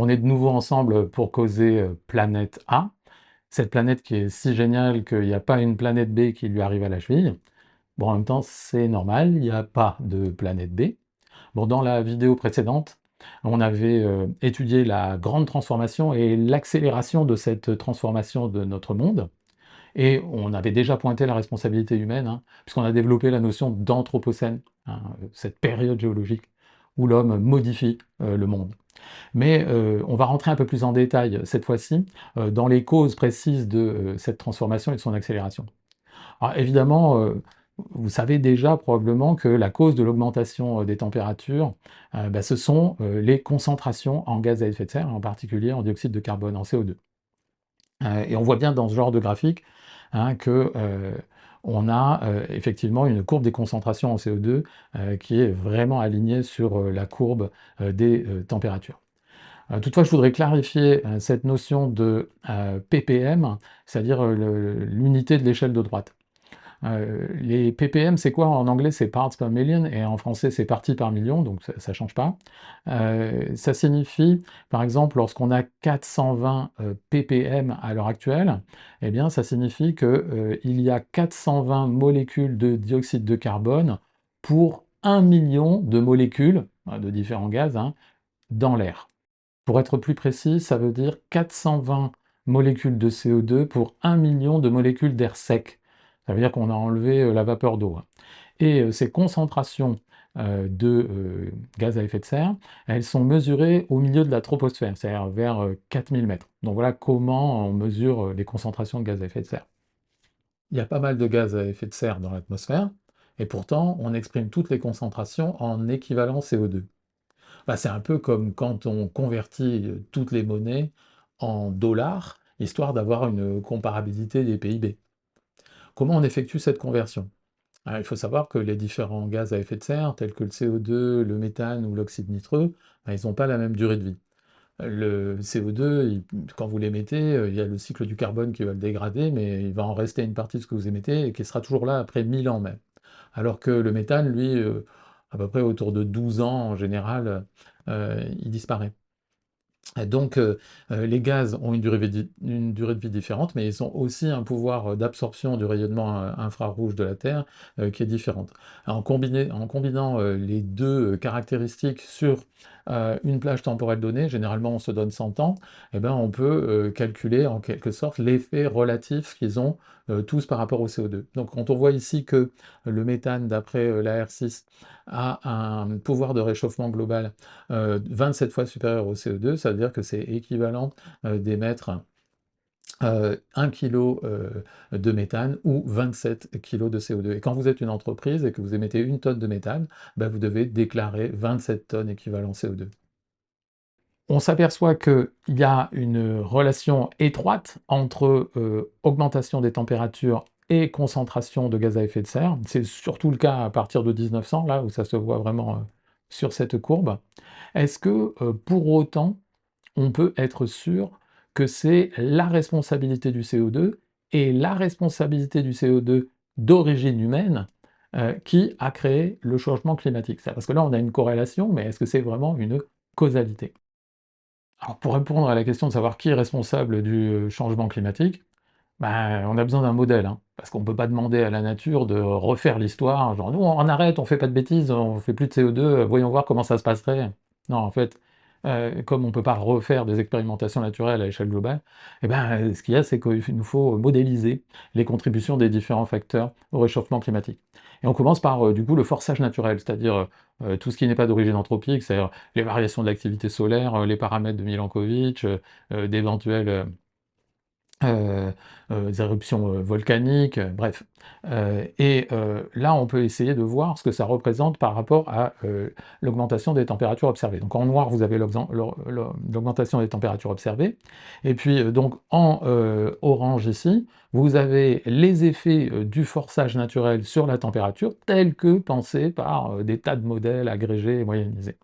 On est de nouveau ensemble pour causer planète A, cette planète qui est si géniale qu'il n'y a pas une planète B qui lui arrive à la cheville. Bon, en même temps, c'est normal, il n'y a pas de planète B. Bon, dans la vidéo précédente, on avait étudié la grande transformation et l'accélération de cette transformation de notre monde. Et on avait déjà pointé la responsabilité humaine, hein, puisqu'on a développé la notion d'anthropocène, hein, cette période géologique où l'homme modifie le monde. Mais on va rentrer un peu plus en détail cette fois-ci dans les causes précises de cette transformation et de son accélération. Alors évidemment, vous savez déjà probablement que la cause de l'augmentation des températures, bah, ce sont les concentrations en gaz à effet de serre, en particulier en dioxyde de carbone, en CO2. Et on voit bien dans ce genre de graphique, hein, que on a effectivement une courbe des concentrations en CO2 qui est vraiment alignée sur la courbe des températures. Toutefois, je voudrais clarifier cette notion de ppm, c'est-à-dire l'unité de l'échelle de droite. Les ppm, c'est quoi? En anglais, c'est parts per million, et en français, c'est parties par million, donc ça ne change pas. Ça signifie, par exemple, lorsqu'on a 420 ppm à l'heure actuelle, eh bien, ça signifie qu'il y a 420 molécules de dioxyde de carbone pour 1 million de molécules de différents gaz, hein, dans l'air. Pour être plus précis, ça veut dire 420 molécules de CO2 pour 1 million de molécules d'air sec. Ça veut dire qu'on a enlevé la vapeur d'eau, hein. Et ces concentrations de gaz à effet de serre, elles sont mesurées au milieu de la troposphère, c'est-à-dire vers 4000 mètres. Donc voilà comment on mesure les concentrations de gaz à effet de serre. Il y a pas mal de gaz à effet de serre dans l'atmosphère, et pourtant on exprime toutes les concentrations en équivalent CO2. Bah, c'est un peu comme quand on convertit toutes les monnaies en dollars, histoire d'avoir une comparabilité des PIB. Comment on effectue cette conversion? Il faut savoir que les différents gaz à effet de serre, tels que le CO2, le méthane ou l'oxyde nitreux, bah, ils n'ont pas la même durée de vie. Le CO2, quand vous l'émettez, il y a le cycle du carbone qui va le dégrader, mais il va en rester une partie de ce que vous émettez et qui sera toujours là après 1000 ans même. Alors que le méthane, lui, à peu près autour de 12 ans en général, il disparaît. Donc, les gaz ont une durée de vie différente, mais ils ont aussi un pouvoir d'absorption du rayonnement infrarouge de la Terre qui est différente. En combinant les deux caractéristiques sur une plage temporelle donnée, généralement on se donne 100 ans, eh ben, on peut calculer en quelque sorte l'effet relatif qu'ils ont tous par rapport au CO2. Donc quand on voit ici que le méthane, d'après l'AR6, a un pouvoir de réchauffement global 27 fois supérieur au CO2, ça veut dire que c'est équivalent d'émettre 1 kg de méthane ou 27 kg de CO2. Et quand vous êtes une entreprise et que vous émettez 1 tonne de méthane, bah, vous devez déclarer 27 tonnes équivalent CO2. On s'aperçoit qu'il y a une relation étroite entre augmentation des températures et concentration de gaz à effet de serre. C'est surtout le cas à partir de 1900, là où ça se voit vraiment sur cette courbe. Est-ce que pour autant, on peut être sûr que c'est la responsabilité du CO2 et la responsabilité du CO2 d'origine humaine qui a créé le changement climatique? Parce que là, on a une corrélation, mais est-ce que c'est vraiment une causalité? Alors pour répondre à la question de savoir qui est responsable du changement climatique, ben, on a besoin d'un modèle, hein, parce qu'on ne peut pas demander à la nature de refaire l'histoire, genre nous on arrête, on fait pas de bêtises, on fait plus de CO2, voyons voir comment ça se passerait. Non, en fait, comme on ne peut pas refaire des expérimentations naturelles à l'échelle globale, eh ben, ce qu'il y a, c'est qu'il nous faut modéliser les contributions des différents facteurs au réchauffement climatique. Et on commence par du coup le forçage naturel, c'est-à-dire tout ce qui n'est pas d'origine anthropique, c'est-à-dire les variations de l'activité solaire, les paramètres de Milankovitch, d'éventuels des éruptions volcaniques, bref. Là, on peut essayer de voir ce que ça représente par rapport à l'augmentation des températures observées. Donc en noir, vous avez l'augmentation des températures observées, et puis donc en orange ici, vous avez les effets du forçage naturel sur la température, tels que pensés par des tas de modèles agrégés et moyennisés.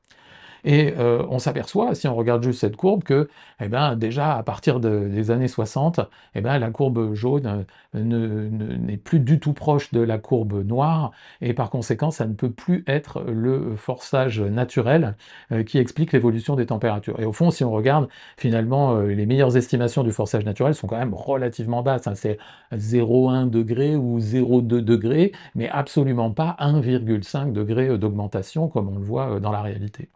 Et on s'aperçoit, si on regarde juste cette courbe, que eh ben, déjà à partir des années 60, eh ben, la courbe jaune n'est plus du tout proche de la courbe noire, et par conséquent, ça ne peut plus être le forçage naturel qui explique l'évolution des températures. Et au fond, si on regarde, finalement, les meilleures estimations du forçage naturel sont quand même relativement basses, hein. C'est 0,1 degré ou 0,2 degrés, mais absolument pas 1,5 degré d'augmentation comme on le voit dans la réalité.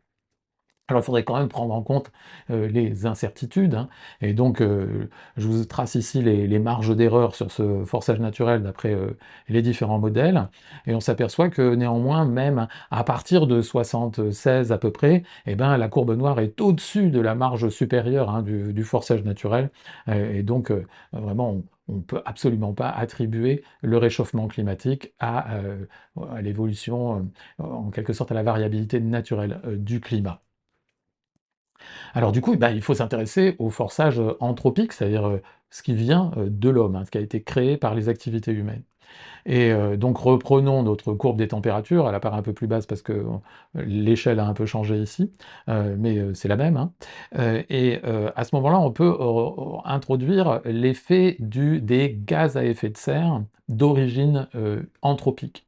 Alors, il faudrait quand même prendre en compte les incertitudes, hein, et donc je vous trace ici les marges d'erreur sur ce forçage naturel d'après les différents modèles, et on s'aperçoit que néanmoins, même à partir de 76 à peu près, eh ben, la courbe noire est au-dessus de la marge supérieure, hein, du forçage naturel, et donc vraiment, on ne peut absolument pas attribuer le réchauffement climatique à l'évolution, en quelque sorte à la variabilité naturelle du climat. Alors du coup, bah, il faut s'intéresser au forçage anthropique, c'est-à-dire ce qui vient de l'homme, hein, ce qui a été créé par les activités humaines. Et donc reprenons notre courbe des températures, elle apparaît un peu plus basse parce que l'échelle a un peu changé ici, mais c'est la même, hein. À ce moment-là, on peut introduire l'effet des gaz à effet de serre d'origine anthropique.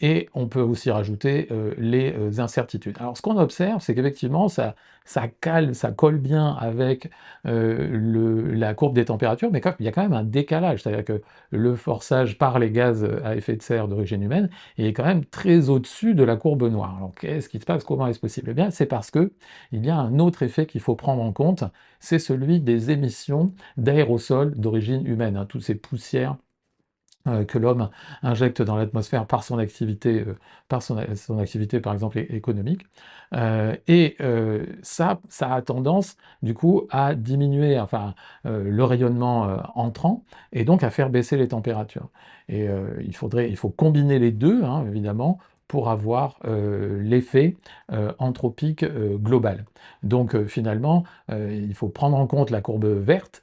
Et on peut aussi rajouter les incertitudes. Alors ce qu'on observe, c'est qu'effectivement, ça colle bien avec la courbe des températures, mais il y a quand même un décalage, c'est-à-dire que le forçage par les gaz à effet de serre d'origine humaine est quand même très au-dessus de la courbe noire. Alors qu'est-ce qui se passe? Comment est-ce possible? Eh bien, c'est parce que il y a un autre effet qu'il faut prendre en compte, c'est celui des émissions d'aérosols d'origine humaine, hein, toutes ces poussières que l'homme injecte dans l'atmosphère par son activité, son activité par exemple économique. Ça a tendance du coup à diminuer enfin, le rayonnement entrant et donc à faire baisser les températures. Et il faut combiner les deux, hein, évidemment, pour avoir l'effet anthropique global. Donc finalement, il faut prendre en compte la courbe verte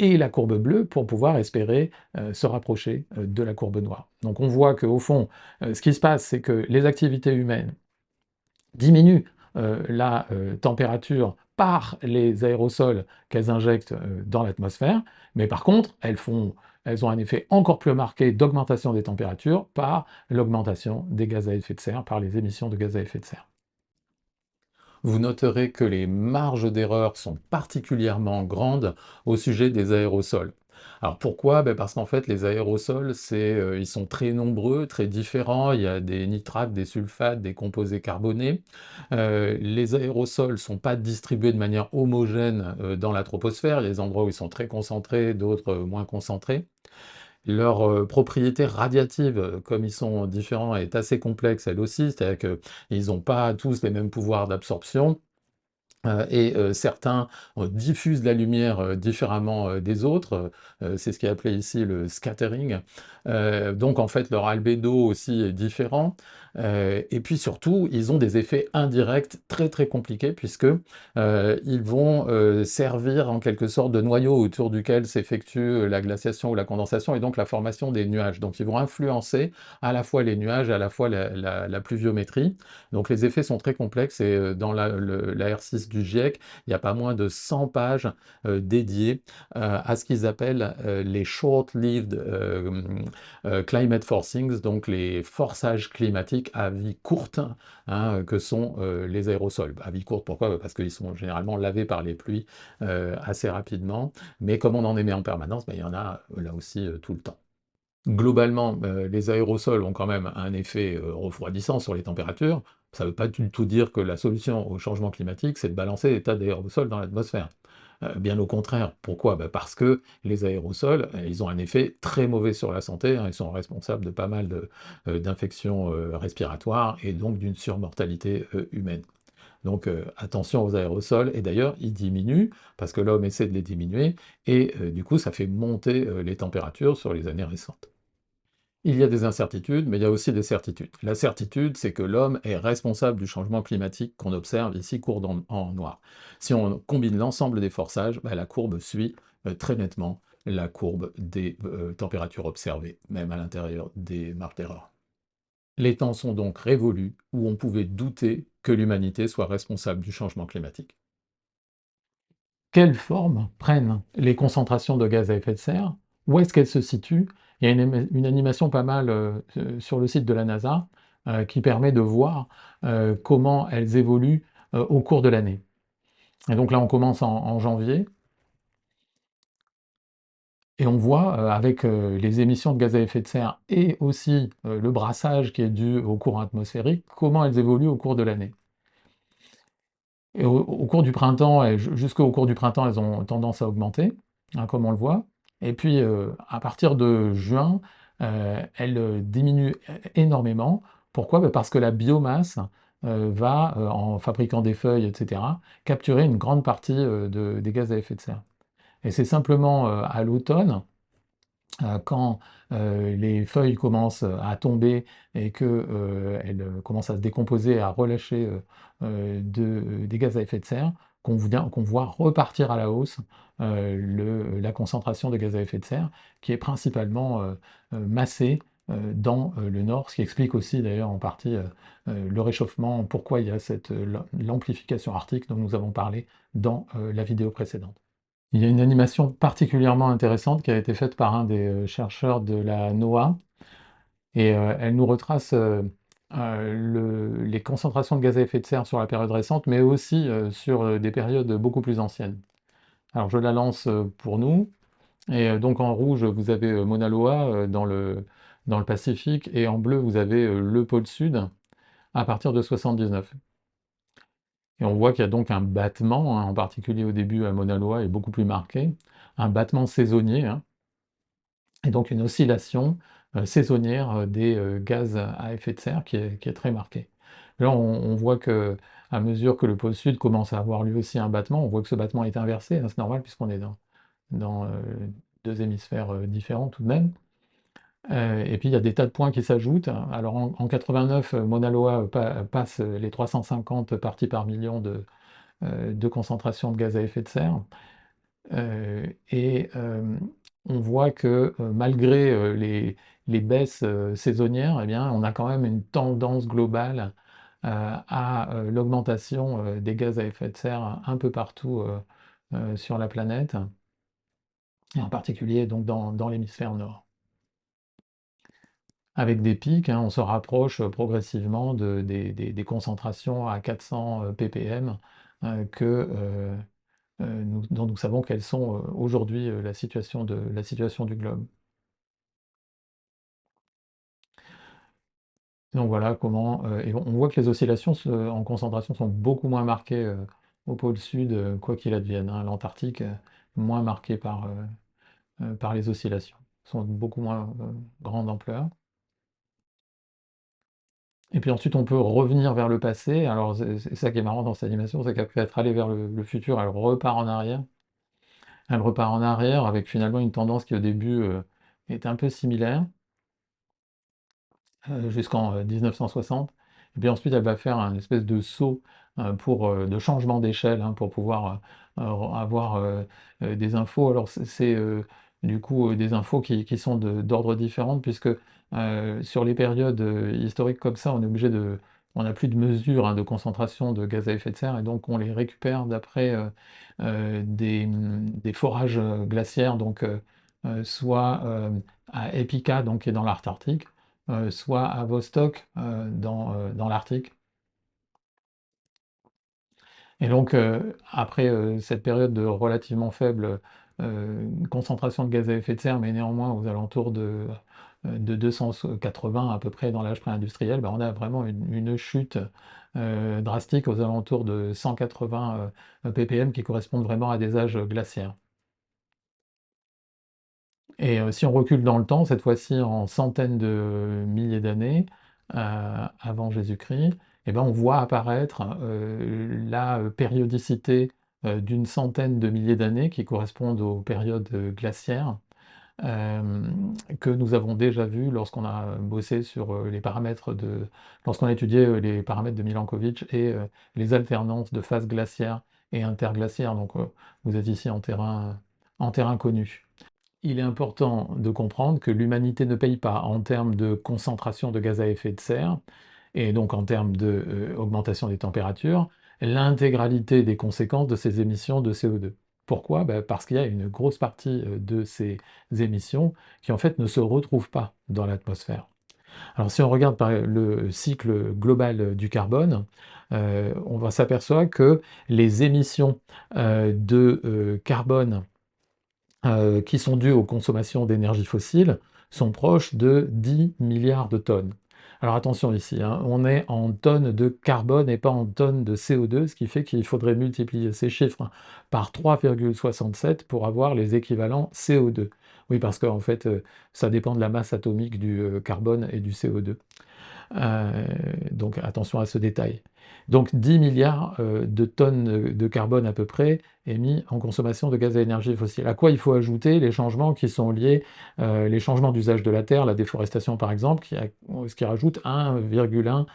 et la courbe bleue pour pouvoir espérer se rapprocher de la courbe noire. Donc on voit qu'au fond, ce qui se passe, c'est que les activités humaines diminuent la température par les aérosols qu'elles injectent dans l'atmosphère, mais par contre, elles ont un effet encore plus marqué d'augmentation des températures par l'augmentation des gaz à effet de serre, par les émissions de gaz à effet de serre. Vous noterez que les marges d'erreur sont particulièrement grandes au sujet des aérosols. Alors pourquoi? Ben parce qu'en fait les aérosols, ils sont très nombreux, très différents, il y a des nitrates, des sulfates, des composés carbonés. Les aérosols ne sont pas distribués de manière homogène dans la troposphère, il y a des endroits où ils sont très concentrés, d'autres moins concentrés. Leur propriété radiative, comme ils sont différents, est assez complexe elle aussi, c'est-à-dire qu'ils n'ont pas tous les mêmes pouvoirs d'absorption. Certains diffusent la lumière différemment des autres, c'est ce qui est appelé ici le scattering. Donc en fait leur albédo aussi est différent, et puis surtout ils ont des effets indirects très très compliqués puisque ils vont servir en quelque sorte de noyau autour duquel s'effectue la glaciation ou la condensation et donc la formation des nuages. Donc ils vont influencer à la fois les nuages et à la fois la pluviométrie. Donc les effets sont très complexes et dans la R6 du GIEC, il n'y a pas moins de 100 pages dédiées à ce qu'ils appellent les short-lived climate forcings, donc les forçages climatiques à vie courte, hein, que sont les aérosols. À vie courte, pourquoi? Parce qu'ils sont généralement lavés par les pluies assez rapidement, mais comme on en émet en permanence, ben, il y en a là aussi tout le temps. Globalement, les aérosols ont quand même un effet refroidissant sur les températures. Ça ne veut pas du tout dire que la solution au changement climatique, c'est de balancer des tas d'aérosols dans l'atmosphère. Bien au contraire. Pourquoi? Bah, parce que les aérosols, ils ont un effet très mauvais sur la santé, hein. Ils sont responsables de pas mal d'infections respiratoires et donc d'une surmortalité humaine. Donc attention aux aérosols, et d'ailleurs ils diminuent, parce que l'homme essaie de les diminuer, et du coup ça fait monter les températures sur les années récentes. Il y a des incertitudes, mais il y a aussi des certitudes. La certitude, c'est que l'homme est responsable du changement climatique qu'on observe ici, courbe en noir. Si on combine l'ensemble des forçages, bah, la courbe suit très nettement la courbe des températures observées, même à l'intérieur des marges d'erreur. Les temps sont donc révolus où on pouvait douter que l'humanité soit responsable du changement climatique. Quelle forme prennent les concentrations de gaz à effet de serre? Où est-ce qu'elles se situent? Il y a une animation pas mal sur le site de la NASA qui permet de voir comment elles évoluent au cours de l'année. Et donc là, on commence en janvier, et on voit avec les émissions de gaz à effet de serre et aussi le brassage qui est dû au courant atmosphérique, comment elles évoluent au cours de l'année. Et au cours du printemps, et jusqu'au cours du printemps, elles ont tendance à augmenter, hein, comme on le voit. Et puis, à partir de juin, elles diminuent énormément. Pourquoi? Bah, parce que la biomasse va, en fabriquant des feuilles, etc., capturer une grande partie des gaz à effet de serre. Et c'est simplement à l'automne, quand les feuilles commencent à tomber et qu'elles commencent à se décomposer, à relâcher des gaz à effet de serre, qu'on voit repartir à la hausse la concentration de gaz à effet de serre, qui est principalement massée dans le nord, ce qui explique aussi d'ailleurs en partie le réchauffement, pourquoi il y a l'amplification arctique dont nous avons parlé dans la vidéo précédente. Il y a une animation particulièrement intéressante qui a été faite par un des chercheurs de la NOAA, et elle nous retrace les concentrations de gaz à effet de serre sur la période récente, mais aussi sur des périodes beaucoup plus anciennes. Alors je la lance pour nous, et donc en rouge vous avez Mauna Loa dans le Pacifique, et en bleu vous avez le pôle Sud à partir de 79. Et on voit qu'il y a donc un battement, hein, en particulier au début à Mauna Loa est beaucoup plus marqué, un battement saisonnier, hein, et donc une oscillation saisonnière des gaz à effet de serre qui est très marquée. Là, on voit que à mesure que le pôle sud commence à avoir lui aussi un battement, on voit que ce battement est inversé, hein, c'est normal puisqu'on est dans deux hémisphères différents tout de même. Et puis il y a des tas de points qui s'ajoutent. Alors en 89, Mauna Loa passe les 350 parties par million de concentration de gaz à effet de serre. Et on voit que malgré les baisses saisonnières, eh bien, on a quand même une tendance globale à l'augmentation des gaz à effet de serre un peu partout sur la planète, et en particulier donc dans l'hémisphère nord. Avec des pics, hein, on se rapproche progressivement des concentrations à 400 ppm dont nous savons quelles sont aujourd'hui la situation du globe. Donc voilà comment, et on voit que les oscillations en concentration sont beaucoup moins marquées au pôle sud, quoi qu'il advienne, hein. L'Antarctique, moins marqué par les oscillations, sont beaucoup moins grande ampleur. Et puis ensuite, on peut revenir vers le passé. Alors c'est ça qui est marrant dans cette animation, c'est qu'après être allée vers le futur, elle repart en arrière. Elle repart en arrière avec finalement une tendance qui au début est un peu similaire, jusqu'en 1960. Et puis ensuite, elle va faire un espèce de saut de changement d'échelle, hein, pour pouvoir avoir des infos. Alors c'est du coup des infos qui sont d'ordre différent, puisque sur les périodes historiques comme ça, on n'a plus de mesure, hein, de concentration de gaz à effet de serre, et donc on les récupère d'après des forages glaciaires, donc soit à Epica, donc qui est dans l'Antarctique, soit à Vostok dans l'Arctique. Et donc après cette période de relativement faible concentration de gaz à effet de serre, mais néanmoins aux alentours de 280 à peu près dans l'âge pré-industriel, ben, on a vraiment une chute drastique aux alentours de 180 ppm qui correspondent vraiment à des âges glaciaires. Et si on recule dans le temps, cette fois-ci en centaines de milliers d'années avant Jésus-Christ, eh ben, on voit apparaître la périodicité d'une centaine de milliers d'années qui correspondent aux périodes glaciaires, euh, que nous avons déjà vues lorsqu'on a bossé sur lorsqu'on a étudié les paramètres de Milankovitch et les alternances de phase glaciaire et interglaciaire. Donc vous êtes ici en terrain connu. Il est important de comprendre que l'humanité ne paye pas en termes de concentration de gaz à effet de serre, et donc en termes d'augmentation des températures, l'intégralité des conséquences de ces émissions de CO2. Pourquoi? Ben, parce qu'il y a une grosse partie de ces émissions qui en fait ne se retrouvent pas dans l'atmosphère. Alors si on regarde par le cycle global du carbone, on va s'apercevoir que les émissions de carbone qui sont dues aux consommations d'énergie fossile sont proches de 10 milliards de tonnes. Alors attention ici, hein, on est en tonnes de carbone et pas en tonnes de CO2, ce qui fait qu'il faudrait multiplier ces chiffres par 3,67 pour avoir les équivalents CO2. Oui, parce qu'en fait, ça dépend de la masse atomique du carbone et du CO2. Donc attention à ce détail. Donc 10 milliards de tonnes de carbone à peu près émis en consommation de gaz à énergie fossile. À quoi il faut ajouter les changements qui sont liés, les changements d'usage de la terre, la déforestation par exemple, ce qui rajoute 1,1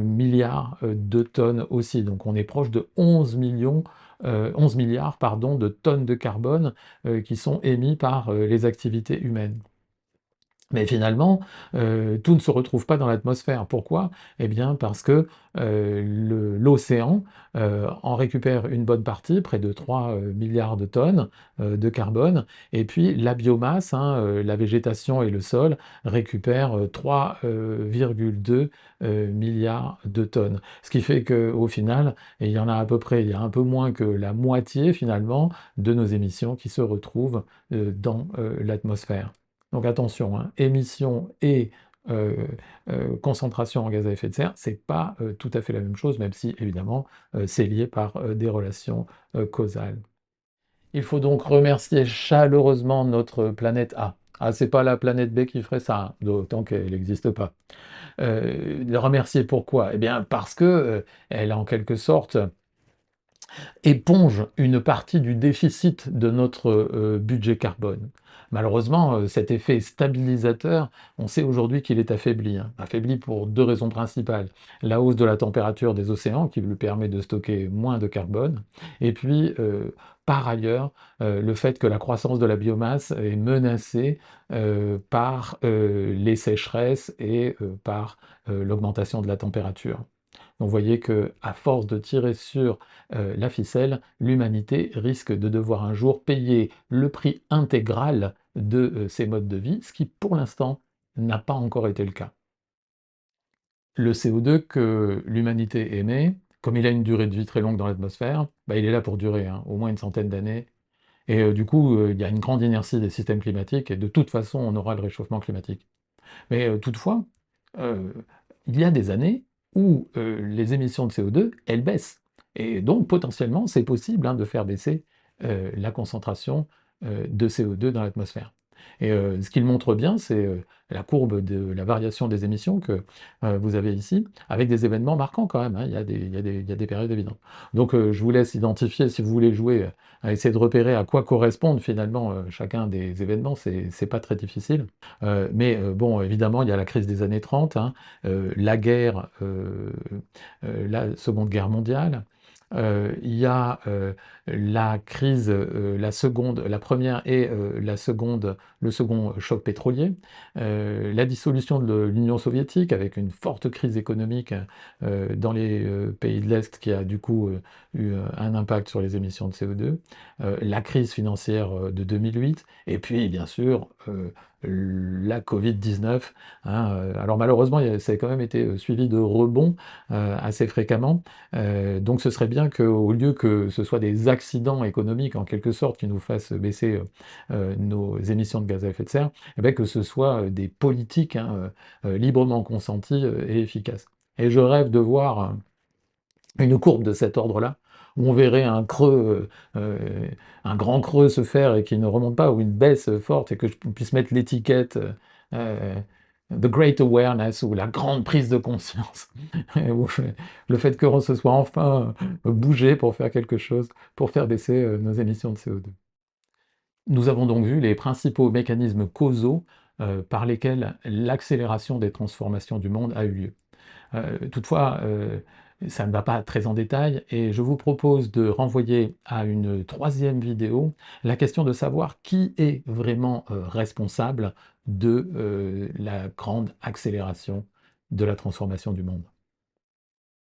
milliard de tonnes aussi. Donc on est proche de 11 milliards pardon, de tonnes de carbone qui sont émis par les activités humaines. Mais finalement, tout ne se retrouve pas dans l'atmosphère. Pourquoi? Eh bien parce que l'océan en récupère une bonne partie, près de 3 milliards de tonnes de carbone, et puis la biomasse, hein, la végétation et le sol récupèrent 3,2 milliards de tonnes. Ce qui fait qu'au final, il y en a à peu près, il y a un peu moins que la moitié finalement de nos émissions qui se retrouvent dans l'atmosphère. Donc attention, hein, émissions et euh, concentration en gaz à effet de serre, c'est pas tout à fait la même chose, même si évidemment c'est lié par des relations causales. Il faut donc remercier chaleureusement notre planète A. Ah, c'est pas la planète B qui ferait ça, hein, d'autant qu'elle n'existe pas. Le remercier pourquoi? Eh bien parce que elle en quelque sorte éponge une partie du déficit de notre budget carbone. Malheureusement, cet effet stabilisateur, on sait aujourd'hui qu'il est affaibli, hein. Affaibli pour deux raisons principales. La hausse de la température des océans, qui lui permet de stocker moins de carbone, et puis, par ailleurs, le fait que la croissance de la biomasse est menacée par les sécheresses et par l'augmentation de la température. Donc vous voyez que, à force de tirer sur la ficelle, l'humanité risque de devoir un jour payer le prix intégral de ces modes de vie, ce qui pour l'instant n'a pas encore été le cas. Le CO2 que l'humanité émet, comme il a une durée de vie très longue dans l'atmosphère, bah, il est là pour durer, hein, au moins une centaine d'années. Et du coup, il y a une grande inertie des systèmes climatiques, et de toute façon, on aura le réchauffement climatique. Mais toutefois, euh, il y a des années où les émissions de CO2, elles baissent. Et donc, potentiellement, c'est possible hein, de faire baisser la concentration de CO2 dans l'atmosphère. Et ce qu'il montre bien, c'est la courbe de la variation des émissions que vous avez ici, avec des événements marquants quand même, hein. Il y a des périodes évidentes. Donc je vous laisse identifier, si vous voulez jouer, à essayer de repérer à quoi correspondent finalement chacun des événements, c'est pas très difficile. Mais bon, évidemment, il y a la crise des années 30, hein, la guerre, la Seconde Guerre mondiale. Il y a la crise, la première et la seconde, le second choc pétrolier, la dissolution de l'Union soviétique avec une forte crise économique dans les pays de l'Est qui a du coup eu un impact sur les émissions de CO2, la crise financière de 2008, et puis bien sûr la Covid-19. Hein, alors malheureusement, ça a quand même été suivi de rebonds assez fréquemment. Donc ce serait bien qu'au lieu que ce soit des accidents économiques en quelque sorte qui nous fassent baisser nos émissions de gaz à effet de serre, eh bien, que ce soit des politiques hein, librement consenties et efficaces. Et je rêve de voir une courbe de cet ordre-là, où on verrait un creux, un grand creux se faire et qui ne remonte pas, ou une baisse forte, et que je puisse mettre l'étiquette euh, The Great Awareness, ou la grande prise de conscience, ou le fait que se soit enfin bougé pour faire quelque chose, pour faire baisser nos émissions de CO2. Nous avons donc vu les principaux mécanismes causaux par lesquels l'accélération des transformations du monde a eu lieu. Toutefois, ça ne va pas très en détail et je vous propose de renvoyer à une troisième vidéo la question de savoir qui est vraiment responsable de la grande accélération de la transformation du monde.